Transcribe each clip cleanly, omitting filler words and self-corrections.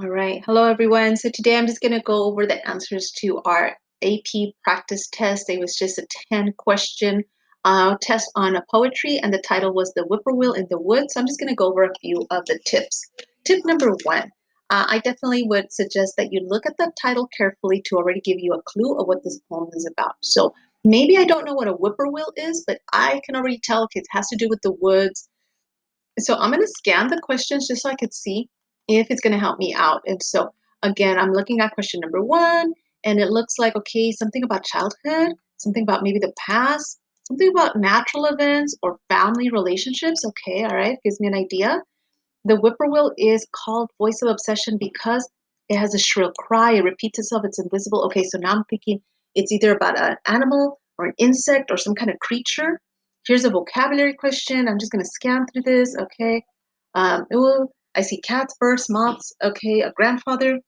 All right. Hello, everyone. So today I'm just going to go over the answers to our AP practice test. It was just a 10-question test on a poetry, and the title was The Whippoorwill in the Woods. So I'm just going to go over a few of the tips. Tip number one, I definitely would suggest that you look at the title carefully to already give you a clue of what this poem is about. So maybe I don't know what a whippoorwill is, but I can already tell it has to do with the woods. So I'm going to scan the questions just so I could see if it's going to help me out. And so again, I'm looking at question number one, and it looks like, okay, something about childhood, something about maybe the past, something about natural events or family relationships. Okay, all right, gives me an idea. The whippoorwill is called voice of obsession because it has a shrill cry. It repeats itself. It's invisible. Okay, so now I'm thinking it's either about an animal or an insect or some kind of creature. Here's a vocabulary question. I'm just going to scan through this. Okay. I see cats, birds, moths. Okay, a grandfather.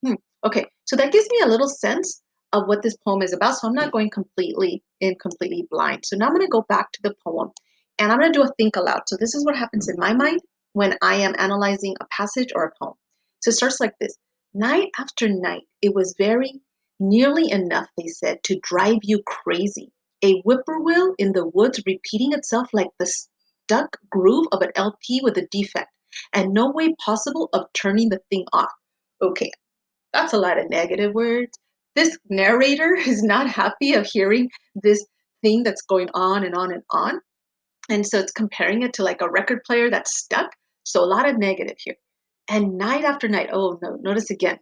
Okay, so that gives me a little sense of what this poem is about. So I'm not going completely blind. So now I'm going to go back to the poem and I'm going to do a think aloud. So this is what happens in my mind when I am analyzing a passage or a poem. So it starts like this. Night after night, it was very nearly enough, they said, to drive you crazy. A whippoorwill in the woods repeating itself like the stuck groove of an LP with a defect, and no way possible of turning the thing off. Okay, that's a lot of negative words. This narrator is not happy of hearing this thing that's going on and on and on. And so it's comparing it to like a record player that's stuck. So a lot of negative here. And night after night, oh no, notice again,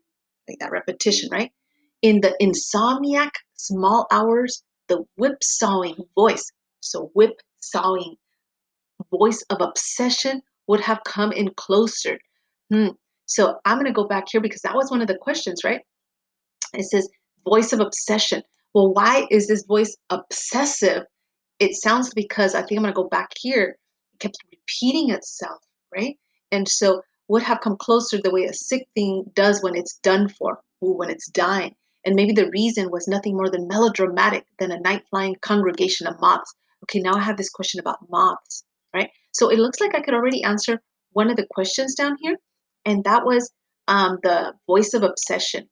like that repetition, right? In the insomniac small hours, the whip-sawing voice, so whip-sawing voice of obsession would have come in closer. Hmm. So I'm going to go back here because that was one of the questions, right? It says voice of obsession. Well, why is this voice obsessive? It sounds because I think I'm going to go back here. It kept repeating itself, right? And so would have come closer the way a sick thing does when it's done for, when it's dying. And maybe the reason was nothing more than melodramatic than a night flying congregation of moths. Okay, now I have this question about moths, right? So it looks like I could already answer one of the questions down here, and that was the voice of obsession.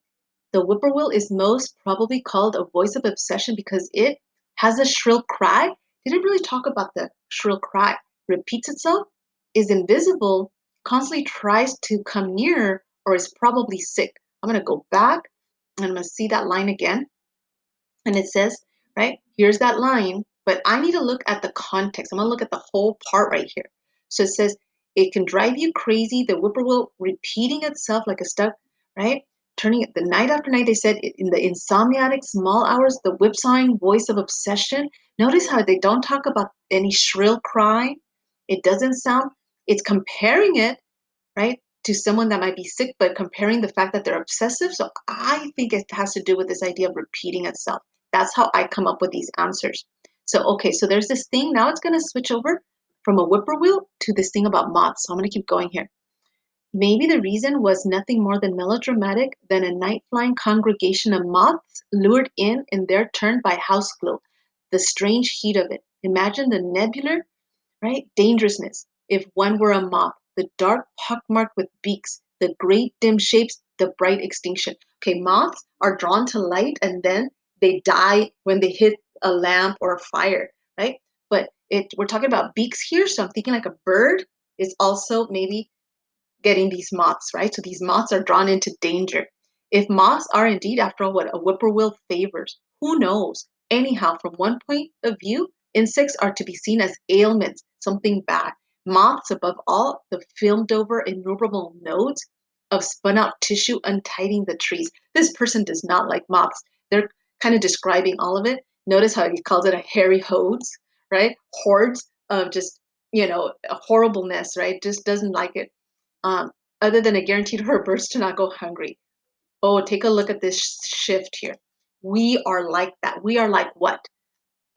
The whippoorwill is most probably called a voice of obsession because it has a shrill cry. Didn't really talk about the shrill cry. Repeats itself, is invisible, constantly tries to come near, or is probably sick. I'm going to go back and I'm going to see that line again. And it says, right, here's that line, but I need to look at the context. I'm going to look at the whole part right here. So it says, it can drive you crazy, the whippoorwill repeating itself like a stuck, right? Turning it the night after night, they said in the insomniatic small hours, the whipsawing voice of obsession. Notice how they don't talk about any shrill cry. It doesn't sound, it's comparing it, right, to someone that might be sick, but comparing the fact that they're obsessive. So I think it has to do with this idea of repeating itself. That's how I come up with these answers. So, okay, so there's this thing. Now it's going to switch over from a whippoorwill to this thing about moths. So I'm going to keep going here. Maybe the reason was nothing more than melodramatic than a night flying congregation of moths lured in their turn by house glow. The strange heat of it. Imagine the nebular, right? Dangerousness. If one were a moth, the dark pockmarked with beaks, the great dim shapes, the bright extinction. Okay, moths are drawn to light and then they die when they hit a lamp or a fire, right? But we're talking about beaks here, so I'm thinking like a bird is also maybe getting these moths, right? So these moths are drawn into danger. If moths are indeed, after all, what a whippoorwill favors, who knows? Anyhow, from one point of view, insects are to be seen as ailments, something bad. Moths, above all, the filmed over innumerable nodes of spun out tissue untidying the trees. This person does not like moths. They're kind of describing all of it. Notice how he calls it a hairy hodes, right? Hordes of just, horribleness, right? Just doesn't like it, um, other than a guarantee to her birds to not go hungry. Oh, take a look at this shift here. We are like that. We are like what?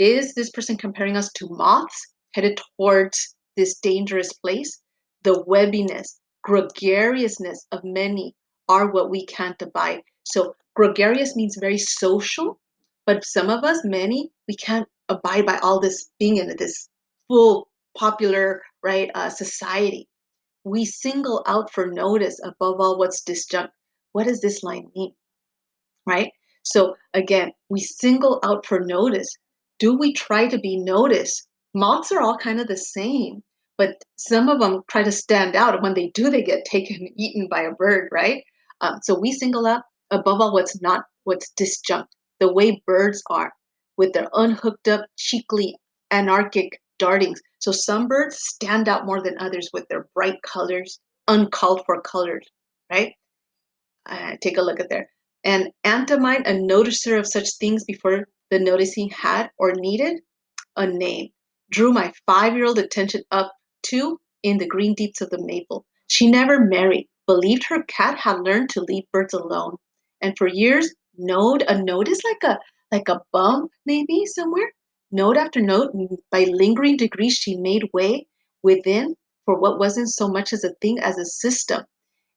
Is this person comparing us to moths headed towards this dangerous place? The webbiness, gregariousness of many are what we can't abide. So gregarious means very social, but some of us, many, we can't abide by all this being in this full popular, right, society. We single out for notice above all what's disjunct. What does this line mean? Right? So again, we single out for notice. Do we try to be noticed? Moths are all kind of the same, but some of them try to stand out. And when they do, they get taken, eaten by a bird, right? So we single out above all what's disjunct, the way birds are with their unhooked up, cheekly, anarchic dartings. So some birds stand out more than others with their bright colors, uncalled for colors, right? Take a look at there. And Antamine, a noticer of such things before the noticing had or needed a name, drew my 5-year-old attention up to in the green deeps of the maple. She never married, believed her cat had learned to leave birds alone, and for years a note is like a bump maybe somewhere. Note after note, by lingering degrees, she made way within for what wasn't so much as a thing as a system,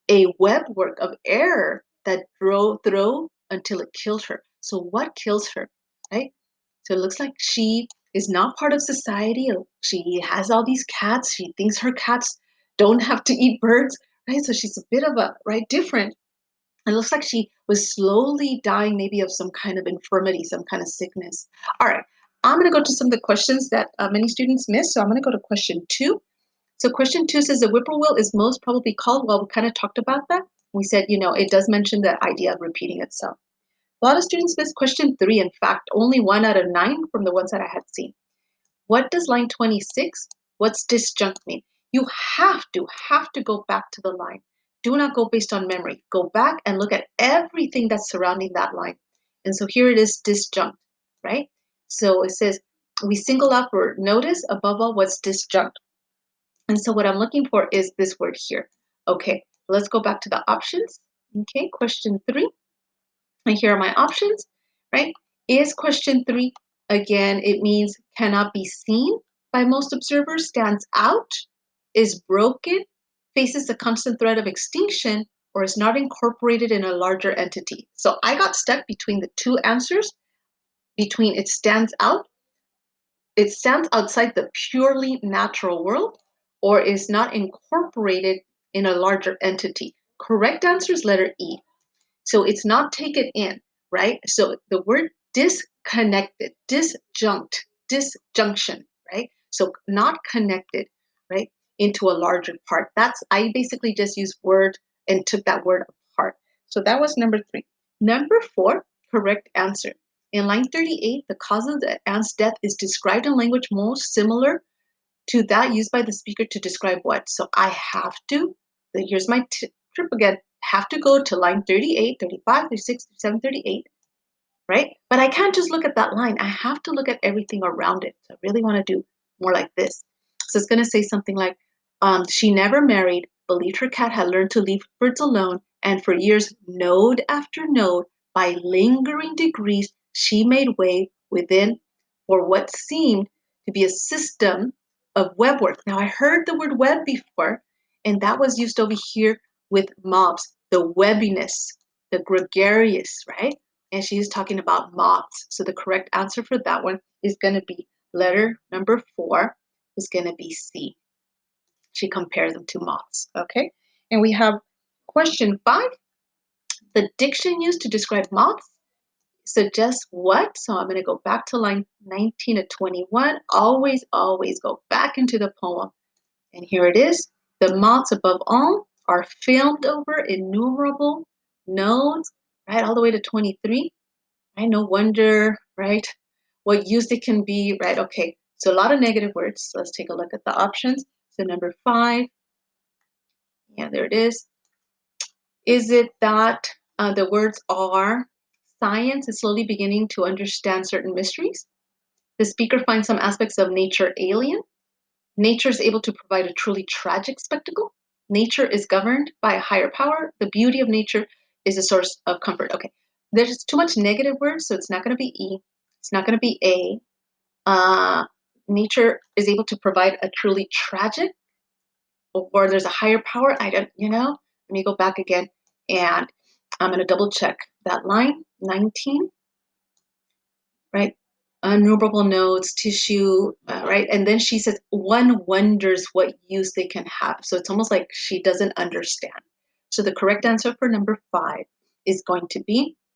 a webwork of error that drove through until it killed her. So what kills her, right? So it looks like she is not part of society. She has all these cats. She thinks her cats don't have to eat birds, right? So she's a bit of a, right, different. It looks like she was slowly dying maybe of some kind of infirmity, some kind of sickness. All right, I'm going to go to some of the questions that many students miss. So I'm going to go to question 2. So question 2 says the whippoorwill is most probably called, well, we kind of talked about that. We said, it does mention the idea of repeating itself. A lot of students missed question 3. In fact, only 1 out of 9 from the ones that I had seen. What does line 26, what's disjunct mean? You have to go back to the line. Do not go based on memory. Go back and look at everything that's surrounding that line. And so here it is disjunct, right? So it says, we single out for notice above all what's disjunct. And so what I'm looking for is this word here. Okay, let's go back to the options. Okay, question 3. And here are my options, right? Is question 3, again, it means cannot be seen by most observers, stands out, is broken, faces a constant threat of extinction, or is not incorporated in a larger entity. So I got stuck between the two answers, between it stands outside the purely natural world, or is not incorporated in a larger entity. Correct answer is letter E. So it's not taken in, right? So the word disconnected, disjunction, right? So not connected, right, into a larger part. I basically just used word and took that word apart. So that was number 3. Number 4, correct answer. In line 38, the cause of the ant's death is described in language most similar to that used by the speaker to describe what. So I have to, here's my trip again, have to go to line 38, 35, 36, 37, 38, right? But I can't just look at that line. I have to look at everything around it. So I really want to do more like this. So it's going to say something like, she never married, believed her cat had learned to leave birds alone, and for years, node after node, by lingering degrees, she made way within for what seemed to be a system of web work. Now, I heard the word web before, and that was used over here with mobs, the webbiness, the gregarious, right? And she's talking about moths. So the correct answer for that one is going to be letter number 4 is going to be C. She compares them to moths, okay? And we have question 5. The diction used to describe moths suggests what? So I'm going to go back to line 19 to 21. Always, always go back into the poem. And here it is. The moths above all are filmed over innumerable nodes, right, all the way to 23. Right? No wonder, right? What use it can be, right? Okay, so a lot of negative words. Let's take a look at the options. So number 5, yeah, there it is. Is it that the words are science is slowly beginning to understand certain mysteries? The speaker finds some aspects of nature alien. Nature is able to provide a truly tragic spectacle. Nature is governed by a higher power. The beauty of nature is a source of comfort. Okay, there's too much negative words, so it's not going to be E. It's not going to be A. Nature is able to provide a truly tragic, or there's a higher power. I don't, let me go back again, and I'm going to double check that line 19, right? Innumerable nodes, tissue, right? And then she says, one wonders what use they can have. So it's almost like she doesn't understand. So the correct answer for number 5 is going to be